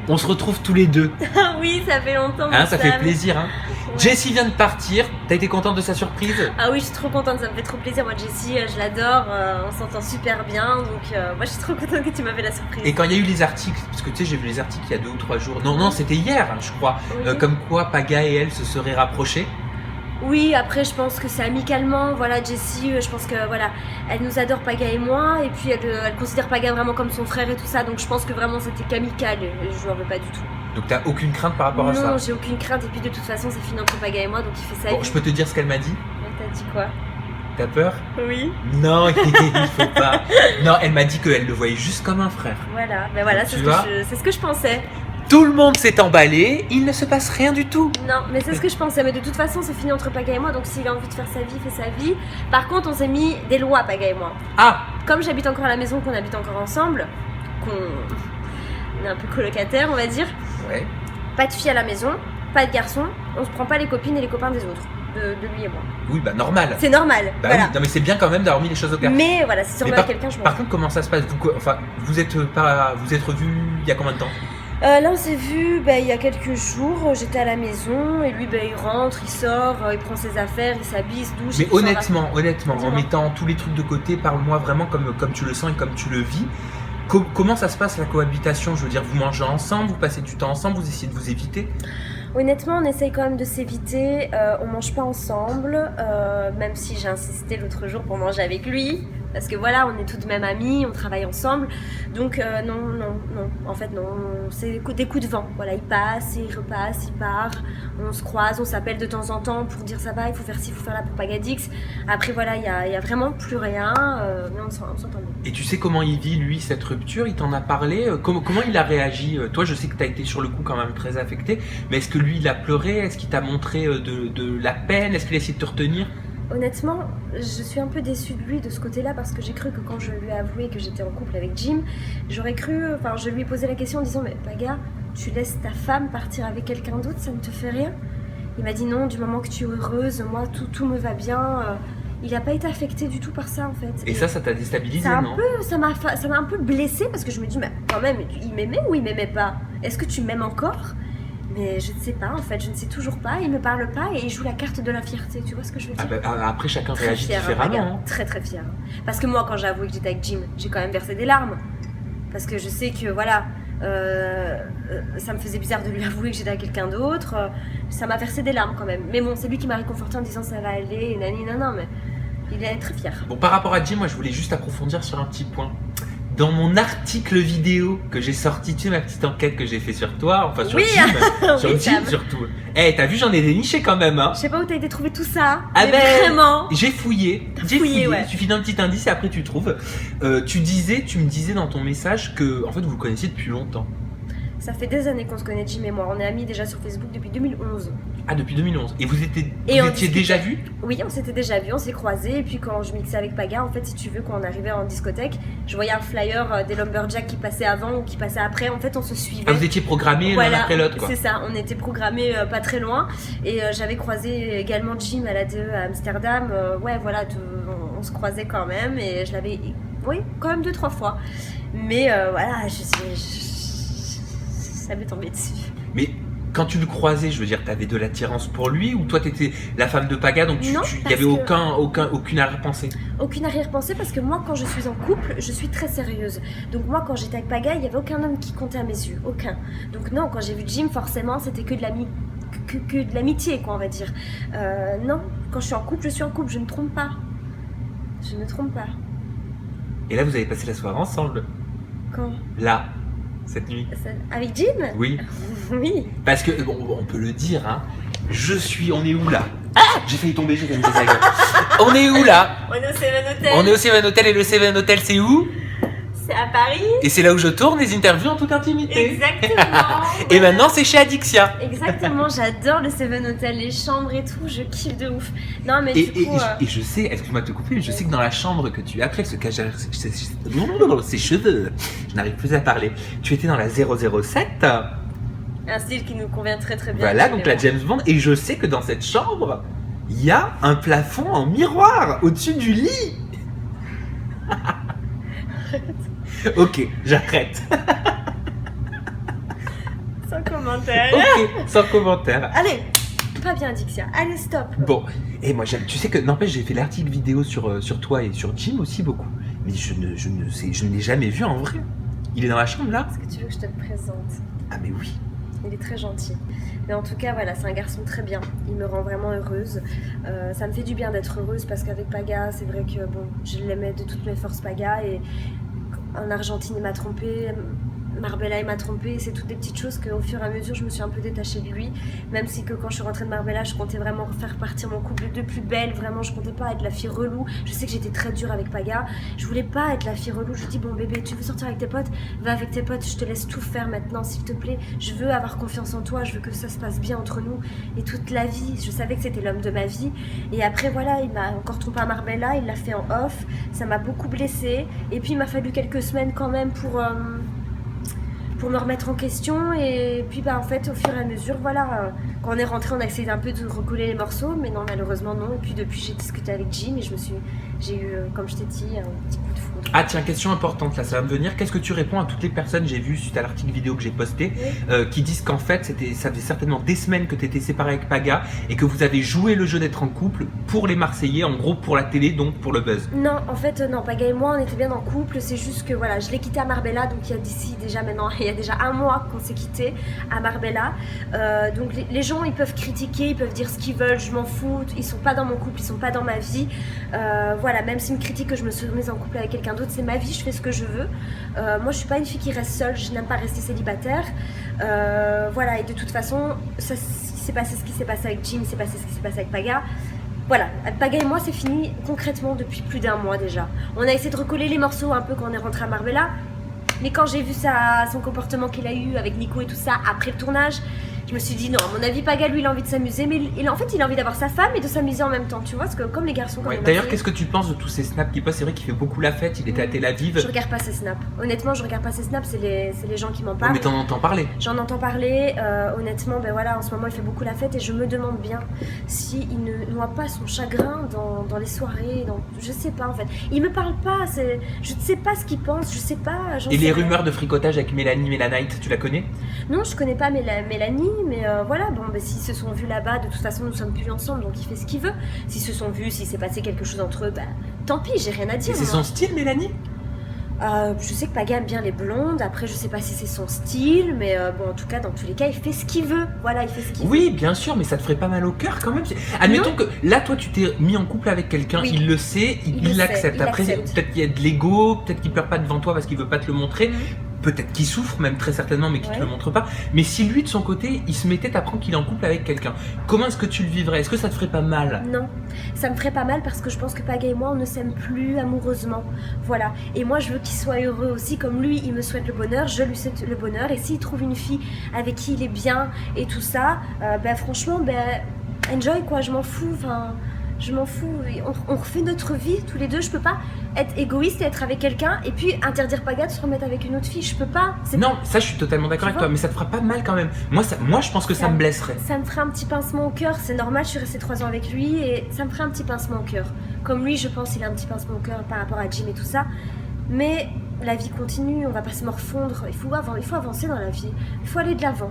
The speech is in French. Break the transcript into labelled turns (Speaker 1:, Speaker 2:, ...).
Speaker 1: On se retrouve tous les deux.
Speaker 2: Ah oui, ça fait longtemps.
Speaker 1: Hein, ça
Speaker 2: Sam.
Speaker 1: fait plaisir. Hein.
Speaker 2: Ouais.
Speaker 1: Jessie vient de partir. T'as été contente de sa surprise?
Speaker 2: Ah oui, je suis trop contente, ça me fait trop plaisir. Moi, Jessie, je l'adore, on s'entend super bien. Donc, moi, je suis trop contente que tu m'as fait la surprise.
Speaker 1: Et quand il y a eu les articles, parce que tu sais, j'ai vu les articles il y a 2 ou 3 jours. Non, c'était hier, je crois.
Speaker 2: Oui.
Speaker 1: Comme quoi Paga et elle se seraient rapprochés.
Speaker 2: Oui, après, je pense que c'est amicalement. Voilà, Jessie, je pense que voilà, elle nous adore, Paga et moi. Et puis, elle considère Paga vraiment comme son frère et tout ça. Donc, je pense que vraiment, c'était qu'amical. Je lui en veux pas du tout.
Speaker 1: Donc t'as aucune crainte par rapport à ça?
Speaker 2: Non, j'ai aucune crainte. Et puis, de toute façon, c'est fini entre Paga et moi. Donc, il fait ça.
Speaker 1: Bon, je peux te dire ce qu'elle m'a dit?
Speaker 2: T'as dit quoi?
Speaker 1: T'as peur?
Speaker 2: Oui.
Speaker 1: Non, il faut pas. Non, elle m'a dit qu'elle le voyait juste comme un frère.
Speaker 2: Voilà, ben voilà, c'est ce que je pensais.
Speaker 1: Tout le monde s'est emballé, il ne se passe rien du tout.
Speaker 2: Non, mais c'est ce que je pensais. Mais de toute façon, c'est fini entre Paga et moi. Donc, s'il a envie de faire sa vie, il fait sa vie. Par contre, on s'est mis des lois, Paga et moi.
Speaker 1: Ah!
Speaker 2: Comme j'habite encore à la maison, qu'on habite encore ensemble, on est un peu colocataires, on va dire.
Speaker 1: Ouais.
Speaker 2: Pas de filles à la maison, pas de garçons. On se prend pas les copines et les copains des autres. De lui et moi.
Speaker 1: Oui, bah normal.
Speaker 2: C'est normal.
Speaker 1: Bah
Speaker 2: voilà.
Speaker 1: oui, non mais c'est bien quand même d'avoir mis les choses au clair.
Speaker 2: Mais voilà, si on
Speaker 1: Mais
Speaker 2: va à quelqu'un, je m'en
Speaker 1: Par
Speaker 2: fous.
Speaker 1: contre, comment ça se passe? Vous êtes revus il y a combien de temps?
Speaker 2: Là, on s'est vu il y a quelques jours. J'étais à la maison et lui, il rentre, il sort, il prend ses affaires, il s'habille, il se douche.
Speaker 1: Mais honnêtement, en
Speaker 2: Dis-moi.
Speaker 1: mettant tous les trucs de côté, parle-moi vraiment comme tu le sens et comme tu le vis. Comment ça se passe la cohabitation? Je veux dire, vous mangez ensemble, vous passez du temps ensemble, vous essayez de vous éviter?
Speaker 2: Honnêtement, on essaye quand même de s'éviter. On mange pas ensemble, même si j'ai insisté l'autre jour pour manger avec lui. Parce que voilà, on est tout de même amis, on travaille ensemble. Donc non. En fait, non. C'est des coups de vent. Voilà, il passe, il repasse, il part. On se croise, on s'appelle de temps en temps pour dire ça va, il faut faire ci, il faut faire là pour Pagadix. Après, voilà, il y a vraiment plus rien. Mais on s'entend bien.
Speaker 1: Et tu sais comment il vit, lui, cette rupture? Il t'en a parlé? Comment il a réagi? Toi, je sais que tu as été sur le coup quand même très affecté. Mais est-ce que lui, il a pleuré? Est-ce qu'il t'a montré de la peine? Est-ce qu'il a essayé de te retenir?
Speaker 2: Honnêtement, je suis un peu déçue de lui de ce côté-là parce que j'ai cru que quand je lui ai avoué que j'étais en couple avec Jim, je lui ai posé la question en disant mais Paga, tu laisses ta femme partir avec quelqu'un d'autre, ça ne te fait rien? Il m'a dit non, du moment que tu es heureuse, moi tout me va bien. Il n'a pas été affecté du tout par ça en fait.
Speaker 1: Et ça t'a déstabilisé, non?
Speaker 2: Ça m'a un peu blessée parce que je me dis mais quand même, il m'aimait ou il m'aimait pas? Est-ce que tu m'aimes encore? Mais je ne sais pas en fait, je ne sais toujours pas, il me parle pas et il joue la carte de la fierté, tu vois ce que je veux dire?
Speaker 1: Après, chacun
Speaker 2: Très
Speaker 1: réagit
Speaker 2: fière,
Speaker 1: différemment.
Speaker 2: Paga,
Speaker 1: Hein.
Speaker 2: très très fière. Parce que moi quand j'ai avoué que j'étais avec Jim, j'ai quand même versé des larmes. Parce que je sais que voilà, ça me faisait bizarre de lui avouer que j'étais avec quelqu'un d'autre. Ça m'a versé des larmes quand même. Mais bon, c'est lui qui m'a réconforté en disant ça va aller, et nani nanan, mais il est très fier.
Speaker 1: Bon, par rapport à Jim, moi je voulais juste approfondir sur un petit point. Dans mon article vidéo que j'ai sorti, tu sais ma petite enquête que j'ai fait sur toi, enfin sur
Speaker 2: Oui.
Speaker 1: Jim, sur
Speaker 2: Oui,
Speaker 1: Jim
Speaker 2: Sam.
Speaker 1: surtout. T'as vu, j'en ai déniché quand même, hein.
Speaker 2: Je sais pas où t'as été trouver tout ça,
Speaker 1: Ah
Speaker 2: mais
Speaker 1: ben,
Speaker 2: vraiment.
Speaker 1: J'ai fouillé,
Speaker 2: Ouais.
Speaker 1: Il suffit d'un petit indice et après tu trouves. Tu me disais dans ton message que en fait vous vous connaissiez depuis longtemps.
Speaker 2: Ça fait des années qu'on se connaît, Jim et moi. On est amis déjà sur Facebook depuis 2011.
Speaker 1: Ah, depuis 2011. Et vous étiez
Speaker 2: on discutait.
Speaker 1: déjà vus?
Speaker 2: Oui, on s'était déjà vus, on s'est croisés. Et puis quand je mixais avec Paga, en fait, si tu veux, quand on arrivait en discothèque, je voyais un flyer des Lumberjacks qui passaient avant ou qui passaient après. En fait, on se suivait.
Speaker 1: Ah, vous étiez programmés l'un après l'autre, quoi.
Speaker 2: C'est ça, on était programmés pas très loin. Et j'avais croisé également Jim à la DE à Amsterdam. Ouais, voilà, on se croisait quand même. Et je l'avais, oui, quand même 2-3 fois. Mais voilà, ça m'est tombé dessus.
Speaker 1: Mais quand tu le croisais, je veux dire, t'avais de l'attirance pour lui ou toi t'étais la femme de Paga, donc il n'y avait aucune arrière-pensée?
Speaker 2: Aucune arrière-pensée parce que moi quand je suis en couple, je suis très sérieuse. Donc moi quand j'étais avec Paga, il n'y avait aucun homme qui comptait à mes yeux, aucun. Donc non, quand j'ai vu Jim, forcément c'était que de l'amitié quoi on va dire. Non, quand je suis en couple, je suis en couple, je ne trompe pas. Je ne trompe pas.
Speaker 1: Et là vous avez passé la soirée ensemble?
Speaker 2: Quand?
Speaker 1: Là, cette nuit?
Speaker 2: Avec Jim?
Speaker 1: Oui.
Speaker 2: Oui.
Speaker 1: Parce que, bon, on peut le dire, hein. On est où là? Ah! J'ai failli tomber, j'ai failli me casser la gueule. On est où là?
Speaker 2: On est au Seven Hotel.
Speaker 1: On est au Seven Hotel et le Seven Hotel c'est où?
Speaker 2: C'est à Paris.
Speaker 1: Et c'est là où je tourne les interviews en toute intimité.
Speaker 2: Exactement.
Speaker 1: Et maintenant c'est chez Adixia.
Speaker 2: Exactement, j'adore le Seven Hotel, les chambres et tout, je kiffe de ouf. Non mais
Speaker 1: Et
Speaker 2: du coup...
Speaker 1: je sais, excuse-moi de te couper, mais je sais que dans la chambre que tu as après, elle se cache derrière ses cheveux. Je n'arrive plus à parler. Tu étais dans la 007.
Speaker 2: Un style qui nous convient très très bien.
Speaker 1: Voilà, donc la James Bond. Et je sais que dans cette chambre, il y a un plafond en miroir au-dessus du lit. Ok, j'arrête.
Speaker 2: Sans commentaire.
Speaker 1: Ok, sans commentaire.
Speaker 2: Allez, pas bien Dixia. Allez, stop.
Speaker 1: Bon, et moi tu sais que n'empêche j'ai fait l'article vidéo sur toi et sur Jim aussi beaucoup, mais je ne l'ai jamais vu en vrai. Il est dans la chambre là?
Speaker 2: Est-ce que tu veux que je te le présente?
Speaker 1: Ah mais oui.
Speaker 2: Il est très gentil. Mais en tout cas, voilà, c'est un garçon très bien. Il me rend vraiment heureuse. Ça me fait du bien d'être heureuse parce qu'avec Paga, c'est vrai que bon, je l'aimais de toutes mes forces Paga et en Argentine, il m'a trompée. Marbella, il m'a trompée, c'est toutes des petites choses qu'au fur et à mesure je me suis un peu détachée de lui, même si que quand je suis rentrée de Marbella je comptais vraiment faire partir mon couple de plus belle, vraiment je comptais pas être la fille relou, je sais que j'étais très dure avec Paga, je voulais pas être la fille relou, je lui dis bon bébé tu veux sortir avec tes potes, va avec tes potes, je te laisse tout faire maintenant s'il te plaît, je veux avoir confiance en toi, je veux que ça se passe bien entre nous et toute la vie, je savais que c'était l'homme de ma vie et après voilà il m'a encore trompé à Marbella, il l'a fait en off, ça m'a beaucoup blessée et puis il m'a fallu quelques semaines quand même pour me remettre en question et puis bah en fait au fur et à mesure voilà quand on est rentré on a essayé un peu de recoller les morceaux mais non malheureusement non et puis depuis j'ai discuté avec Jim et j'ai eu comme je t'ai dit un petit coup de foudre.
Speaker 1: Ah tiens, question importante là, ça va me venir. Qu'est-ce que tu réponds à toutes les personnes, j'ai vu suite à l'article vidéo que j'ai posté, qui disent qu'en fait ça faisait certainement des semaines que tu étais séparé avec Paga et que vous avez joué le jeu d'être en couple pour les Marseillais, en gros pour la télé, donc pour le buzz?
Speaker 2: Non, en fait non, Paga et moi on était bien en couple, c'est juste que voilà, je l'ai quitté à Marbella donc il y a d'ici déjà maintenant, il y a déjà un mois qu'on s'est quitté à Marbella. Donc les gens ils peuvent critiquer, ils peuvent dire ce qu'ils veulent, je m'en fous, ils sont pas dans mon couple, ils sont pas dans ma vie. Voilà, même s'ils me critiquent que je me suis mise en couple avec quelqu'un d'autre, c'est ma vie, je fais ce que je veux. Moi je suis pas une fille qui reste seule, je n'aime pas rester célibataire. Voilà, et de toute façon, ça s'est passé ce qui s'est passé avec Jim, c'est passé ce qui s'est passé avec Paga. Voilà, Paga et moi c'est fini concrètement depuis plus d'un mois déjà. On a essayé de recoller les morceaux un peu quand on est rentré à Marbella. Mais quand j'ai vu son comportement qu'il a eu avec Nico et tout ça après le tournage, je me suis dit non, à mon avis Paga lui il a envie de s'amuser mais en fait il a envie d'avoir sa femme et de s'amuser en même temps, tu vois, parce que comme les garçons quand même.
Speaker 1: D'ailleurs qu'est-ce que tu penses de tous ces snaps qu'il poste? C'est vrai qu'il fait beaucoup la fête, il était à Tel Aviv.
Speaker 2: Je regarde pas ces snaps, honnêtement je regarde pas ces snaps, c'est les gens qui m'en parlent.
Speaker 1: Mais t'en entends parler?
Speaker 2: J'en entends parler, honnêtement ben voilà, en ce moment il fait beaucoup la fête et je me demande bien s'il ne noie pas son chagrin dans les soirées, je sais pas en fait, il me parle pas, je ne sais pas ce qu'il pense, je sais pas.
Speaker 1: Et les rumeurs de fricotage avec Mélanie Mélanite, tu la connais?
Speaker 2: Non, je connais pas Mélanie, mais voilà, bon, ben, s'ils se sont vus là-bas, de toute façon, nous sommes plus ensemble, donc il fait ce qu'il veut. S'ils se sont vus, s'il s'est passé quelque chose entre eux, ben, tant pis, j'ai rien à dire.
Speaker 1: C'est son style, Mélanie?
Speaker 2: Je sais que Paga aime bien les blondes, après je sais pas si c'est son style, mais bon en tout cas dans tous les cas il fait ce qu'il veut, voilà il fait ce qu'il veut.
Speaker 1: Oui bien sûr, mais ça te ferait pas mal au cœur quand même. Admettons que là toi tu t'es mis en couple avec quelqu'un, oui. Il le sait, il l'accepte. Après peut-être qu'il y a de l'ego, peut-être qu'il pleure pas devant toi parce qu'il veut pas te le montrer. Peut-être qu'il souffre même très certainement mais qu'il te le montre pas. Mais si lui de son côté il se mettait à apprendre qu'il est en couple avec quelqu'un, comment est-ce que tu le vivrais? Est-ce que ça te ferait pas mal?
Speaker 2: Non, ça me ferait pas mal parce que je pense que Paga et moi on ne s'aime plus amoureusement. Voilà, et moi je veux qu'il soit heureux aussi, comme lui il me souhaite le bonheur, je lui souhaite le bonheur. Et s'il trouve une fille avec qui il est bien et tout ça, ben franchement enjoy quoi, je m'en fous, enfin je m'en fous, on refait notre vie tous les deux, je peux pas être égoïste et être avec quelqu'un et puis interdire Paga de se remettre avec une autre fille, je peux pas.
Speaker 1: Non, ça je suis totalement d'accord avec toi, mais ça te fera pas mal quand même. Moi je pense que ça me blesserait.
Speaker 2: Ça me ferait un petit pincement au cœur, c'est normal, je suis restée 3 ans avec lui et ça me ferait un petit pincement au cœur. Comme lui, je pense qu'il a un petit pincement au cœur par rapport à Jim et tout ça, mais la vie continue, on va pas se morfondre, il faut avancer dans la vie, il faut aller de l'avant.